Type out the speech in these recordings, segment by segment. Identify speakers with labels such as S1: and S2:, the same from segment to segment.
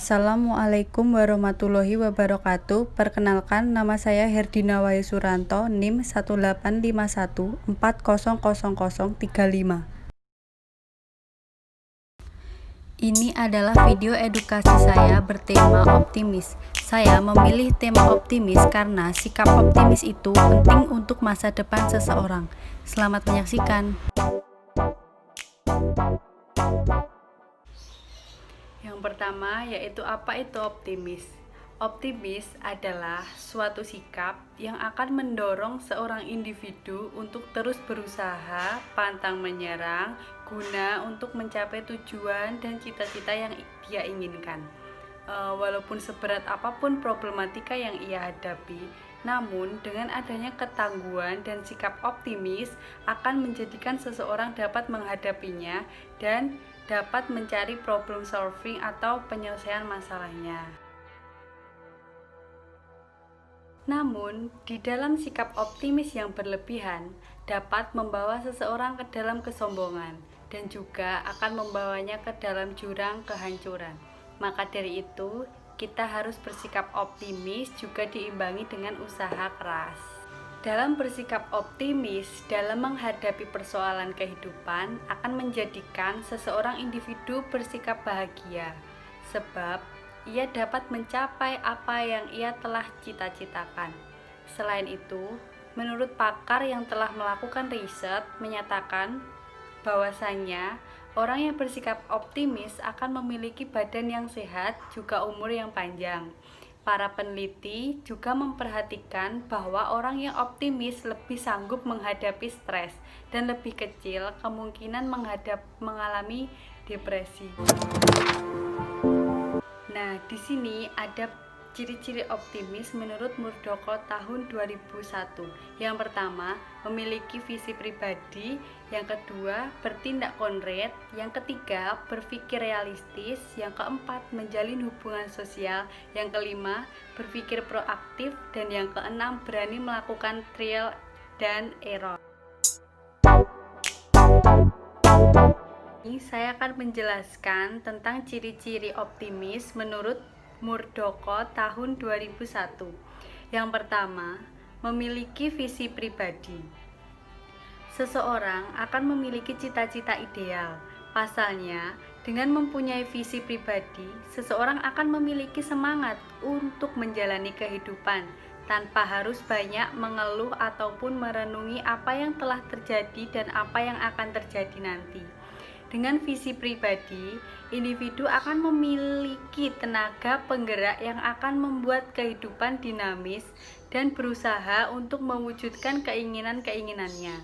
S1: Assalamualaikum warahmatullahi wabarakatuh. Perkenalkan, nama saya Herdina Wahyu Suranto, NIM 18514000035. Ini adalah video edukasi saya bertema optimis. Saya memilih tema optimis karena sikap optimis itu penting untuk masa depan seseorang. Selamat menyaksikan. Yang pertama yaitu apa itu optimis. Optimis adalah suatu sikap yang akan mendorong seorang individu untuk terus berusaha, pantang menyerang, guna untuk mencapai tujuan dan cita-cita yang dia inginkan. Walaupun seberat apapun problematika yang ia hadapi, namun dengan adanya ketangguhan dan sikap optimis akan menjadikan seseorang dapat menghadapinya dan dapat mencari problem solving atau penyelesaian masalahnya. Namun, di dalam sikap optimis yang berlebihan dapat membawa seseorang ke dalam kesombongan dan juga akan membawanya ke dalam jurang kehancuran. Maka dari itu, kita harus bersikap optimis juga diimbangi dengan usaha keras. Dalam bersikap optimis dalam menghadapi persoalan kehidupan akan menjadikan seseorang individu bersikap bahagia, sebab ia dapat mencapai apa yang ia telah cita-citakan. Selain itu, menurut pakar yang telah melakukan riset menyatakan bahwasanya orang yang bersikap optimis akan memiliki badan yang sehat juga umur yang panjang. Para peneliti juga memperhatikan bahwa orang yang optimis lebih sanggup menghadapi stres dan lebih kecil kemungkinan mengalami depresi. Nah, di sini ada ciri-ciri optimis menurut Murdoko tahun 2001. Yang pertama, memiliki visi pribadi. Yang kedua, bertindak konkret. Yang ketiga, berpikir realistis. Yang keempat, menjalin hubungan sosial. Yang kelima, berpikir proaktif. Dan yang keenam, berani melakukan trial dan error. Ini saya akan menjelaskan tentang ciri-ciri optimis menurut Murdoko tahun 2001. Yang pertama, memiliki visi pribadi. Seseorang akan memiliki cita-cita ideal. Pasalnya, dengan mempunyai visi pribadi, seseorang akan memiliki semangat untuk menjalani kehidupan tanpa harus banyak mengeluh ataupun merenungi apa yang telah terjadi dan apa yang akan terjadi nanti. Dengan visi pribadi, individu akan memiliki tenaga penggerak yang akan membuat kehidupan dinamis dan berusaha untuk mewujudkan keinginan-keinginannya.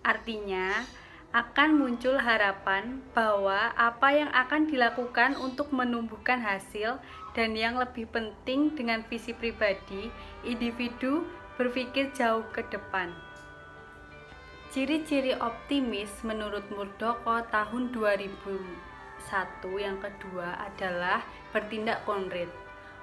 S1: Artinya, akan muncul harapan bahwa apa yang akan dilakukan untuk menumbuhkan hasil, dan yang lebih penting dengan visi pribadi, individu berpikir jauh ke depan. Ciri-ciri optimis menurut Murdoko tahun 2001 yang kedua adalah bertindak konkret.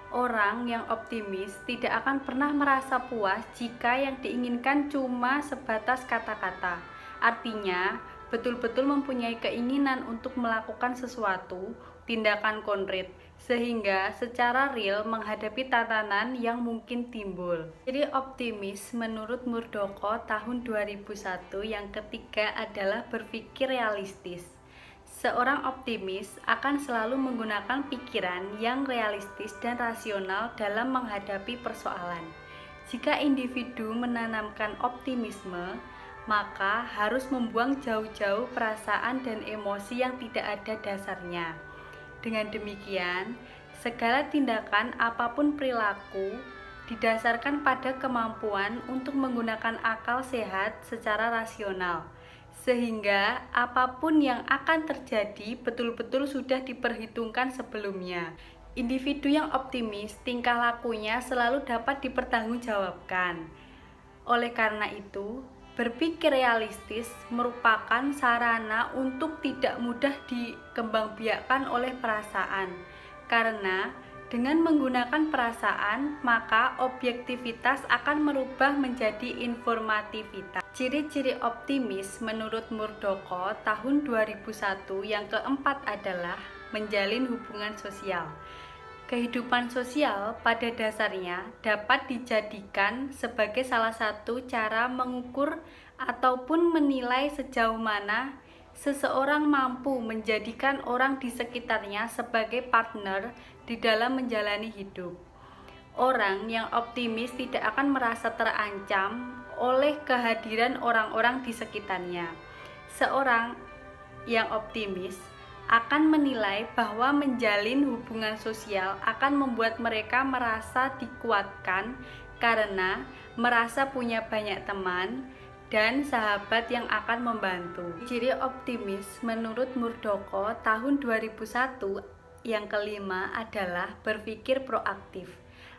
S1: Orang yang optimis tidak akan pernah merasa puas jika yang diinginkan cuma sebatas kata-kata. Artinya, betul-betul mempunyai keinginan untuk melakukan sesuatu, tindakan konkret, sehingga secara real menghadapi tatanan yang mungkin timbul. Jadi optimis menurut Murdoko tahun 2001 yang ketiga adalah berpikir realistis. Seorang optimis akan selalu menggunakan pikiran yang realistis dan rasional dalam menghadapi persoalan. Jika individu menanamkan optimisme, maka harus membuang jauh-jauh perasaan dan emosi yang tidak ada dasarnya. Dengan demikian, segala tindakan apapun perilaku didasarkan pada kemampuan untuk menggunakan akal sehat secara rasional, sehingga apapun yang akan terjadi betul-betul sudah diperhitungkan sebelumnya. Individu yang optimis, tingkah lakunya selalu dapat dipertanggungjawabkan. Oleh karena itu, berpikir realistis merupakan sarana untuk tidak mudah dikembangbiakkan oleh perasaan, karena dengan menggunakan perasaan, maka objektivitas akan merubah menjadi informativitas. Ciri-ciri optimis menurut Murdoko tahun 2001 yang keempat adalah menjalin hubungan sosial. Kehidupan sosial pada dasarnya dapat dijadikan sebagai salah satu cara mengukur ataupun menilai sejauh mana seseorang mampu menjadikan orang di sekitarnya sebagai partner di dalam menjalani hidup. Orang yang optimis tidak akan merasa terancam oleh kehadiran orang-orang di sekitarnya. Seorang yang optimis akan menilai bahwa menjalin hubungan sosial akan membuat mereka merasa dikuatkan karena merasa punya banyak teman dan sahabat yang akan membantu. Ciri optimis menurut Murdoko tahun 2001 yang kelima adalah berpikir proaktif.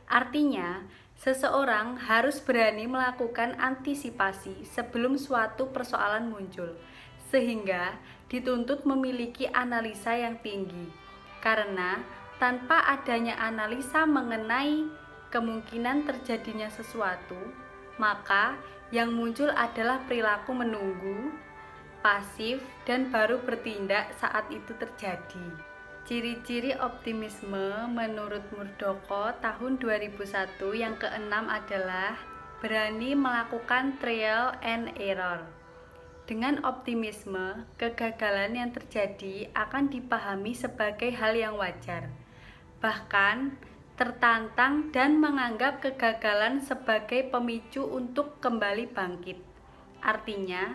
S1: Artinya, seseorang harus berani melakukan antisipasi sebelum suatu persoalan muncul, sehingga dituntut memiliki analisa yang tinggi. Karena tanpa adanya analisa mengenai kemungkinan terjadinya sesuatu, maka yang muncul adalah perilaku menunggu, pasif, dan baru bertindak saat itu terjadi. Ciri-ciri optimisme menurut Murdoko tahun 2001 yang keenam adalah berani melakukan trial and error. Dengan optimisme, kegagalan yang terjadi akan dipahami sebagai hal yang wajar. Bahkan, tertantang dan menganggap kegagalan sebagai pemicu untuk kembali bangkit. Artinya,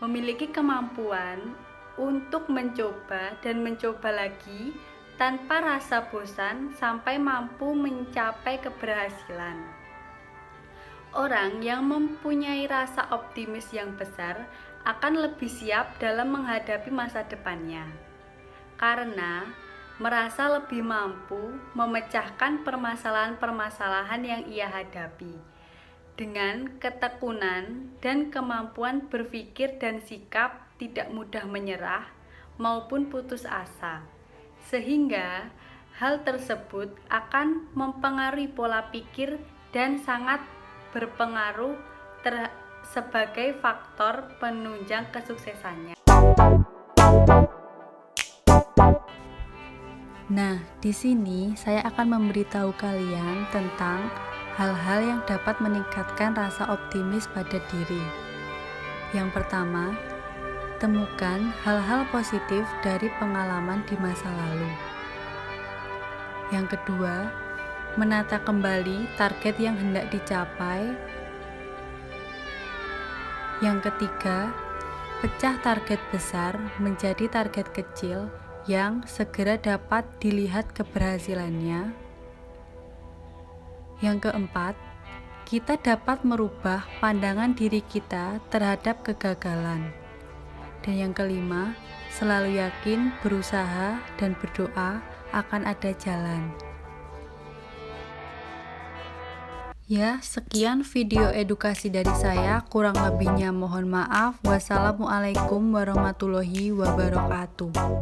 S1: memiliki kemampuan untuk mencoba dan mencoba lagi tanpa rasa bosan sampai mampu mencapai keberhasilan. Orang yang mempunyai rasa optimis yang besar akan lebih siap dalam menghadapi masa depannya, karena merasa lebih mampu memecahkan permasalahan-permasalahan yang ia hadapi. Dengan ketekunan dan kemampuan berpikir dan sikap tidak mudah menyerah maupun putus asa, sehingga hal tersebut akan mempengaruhi pola pikir dan sangat berpengaruh sebagai faktor penunjang kesuksesannya.
S2: Nah, di sini saya akan memberitahu kalian tentang hal-hal yang dapat meningkatkan rasa optimis pada diri. Yang pertama, temukan hal-hal positif dari pengalaman di masa lalu. Yang kedua, menata kembali target yang hendak dicapai. Yang ketiga, pecah target besar menjadi target kecil yang segera dapat dilihat keberhasilannya. Yang keempat, kita dapat merubah pandangan diri kita terhadap kegagalan. Dan yang kelima, selalu yakin, berusaha, dan berdoa akan ada jalan. Ya, sekian video edukasi dari saya. Kurang lebihnya mohon maaf. Wassalamualaikum warahmatullahi wabarakatuh.